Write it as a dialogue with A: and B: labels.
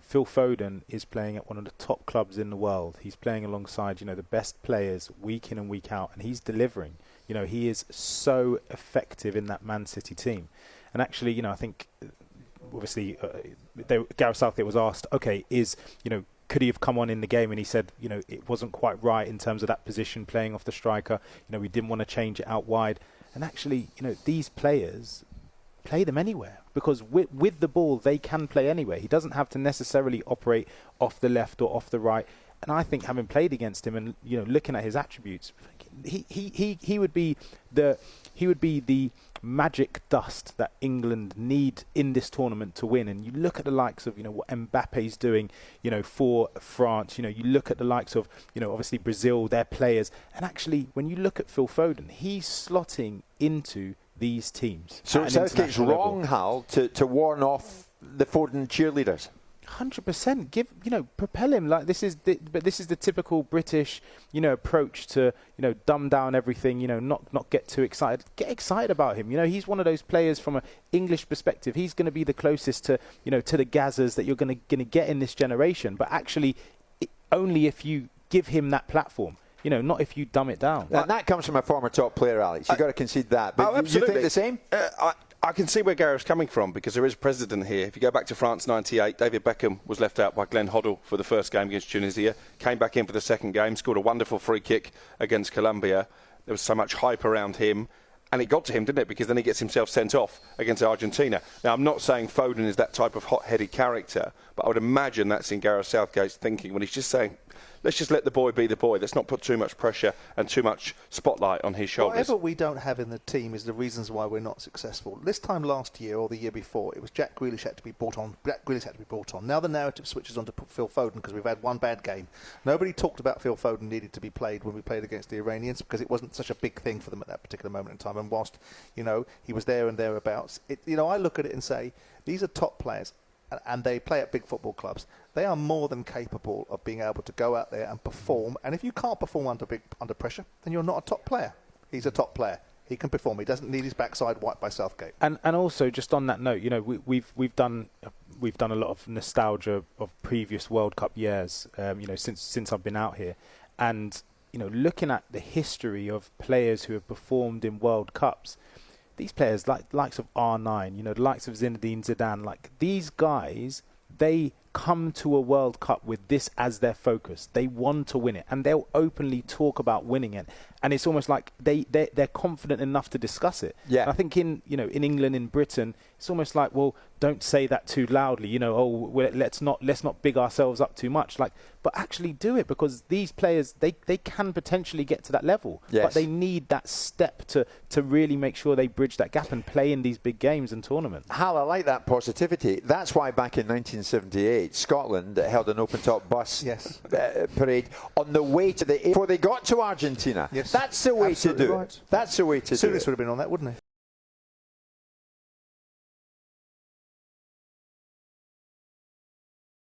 A: Phil Foden is playing at one of the top clubs in the world. He's playing alongside, the best players week in and week out, and he's delivering. He is so effective in that Man City team. And actually, I think, obviously, Gareth Southgate was asked, okay, could he have come on in the game? And he said, it wasn't quite right in terms of that position, playing off the striker. We didn't want to change it out wide. And actually, these players play them anywhere, because with the ball, they can play anywhere. He doesn't have to necessarily operate off the left or off the right. And I think, having played against him and looking at his attributes, he would be the magic dust that England need in this tournament to win. And you look at the likes of what Mbappe's doing for France. You look at the likes of obviously Brazil, their players, and actually when you look at Phil Foden, he's slotting into these teams.
B: So Southgate's wrong, Hal, to warn off the Foden cheerleaders.
A: 100%. Propel him. Like this is the typical British, approach to, dumb down everything. Not get too excited. Get excited about him. He's one of those players from an English perspective. He's going to be the closest to, to the Gazzas that you're going to get in this generation. But actually, only if you give him that platform. Not if you dumb it down.
B: And that comes from a former top player, Alex. You've got to concede that. But you think the same?
C: I can see where Gareth's coming from, because there is precedent here. If you go back to France '98, David Beckham was left out by Glenn Hoddle for the first game against Tunisia, came back in for the second game, scored a wonderful free kick against Colombia. There was so much hype around him, and it got to him, didn't it? Because then he gets himself sent off against Argentina. Now, I'm not saying Foden is that type of hot-headed character, but I would imagine that's in Gareth Southgate's thinking when he's just saying, let's just let the boy be the boy. Let's not put too much pressure and too much spotlight on his shoulders.
D: Whatever we don't have in the team is the reasons why we're not successful. This time last year or the year before, it was Jack Grealish had to be brought on. Jack Grealish had to be brought on. Now the narrative switches on to Phil Foden because we've had one bad game. Nobody talked about Phil Foden needed to be played when we played against the Iranians because it wasn't such a big thing for them at that particular moment in time. And whilst, he was there and thereabouts, I look at it and say, these are top players. And they play at big football clubs. They are more than capable of being able to go out there and perform. And if you can't perform under pressure, then you're not a top player. He's a top player. He can perform. He doesn't need his backside wiped by Southgate.
A: And also, just on that note, we've done a lot of nostalgia of previous World Cup years. Since I've been out here, and looking at the history of players who have performed in World Cups. These players, likes of R9, the likes of Zinedine Zidane, these guys, they come to a World Cup with this as their focus. They want to win it, and they'll openly talk about winning it. And it's almost like they're confident enough to discuss it.
B: Yeah.
A: And I think in England, in Britain, it's almost like, well, don't say that too loudly. Let's not big ourselves up too much. But actually do it, because these players they can potentially get to that level.
B: Yes.
A: But they need that step to really make sure they bridge that gap and play in these big games and tournaments.
B: Hal, I like that positivity. That's why back in 1978, Scotland held an open-top bus parade on the way to before they got to Argentina.
D: Yes.
B: That's the way to do
D: right.
B: it. That's the way to do it.
D: Souness would have been on that, wouldn't he?